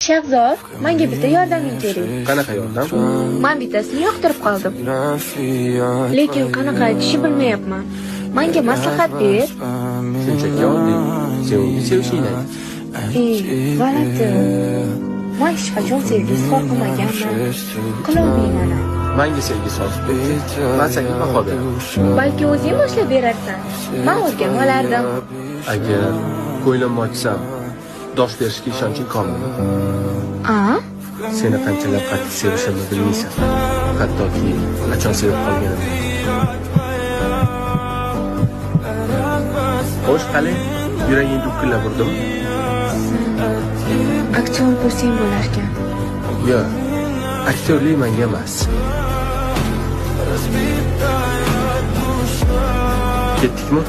Shahzod, menga bitta yordaming kerak. Qanaqa yordam? Men bittasini yoqtirib qoldim. Lekin qanaqa aytishni bilmayapman. Menga maslahat ber. Shunchaki oddiy. Sen uni sevishingni ayt. G'alati. Men hech qachon sevgi izhor qilmaganman. Qilolmayman. Menga sevgi so'z ber. Men senga baho beraman. Balki o'zing boshlab berarsan. Men o'rganib olardim. Agar ko'nglimni ochsam, dosh berishga ishonching komilmi? Seni qanchalar qattiq sevishimni bilmaysan. Hattoki qachon sevib qolganimni. Xo'sh, qani? Yuraging dukkillab urdimi? Aktyor bo'lsang bo'larkan. Yo'q. Aktyorlik menga emas. Ketdikmi?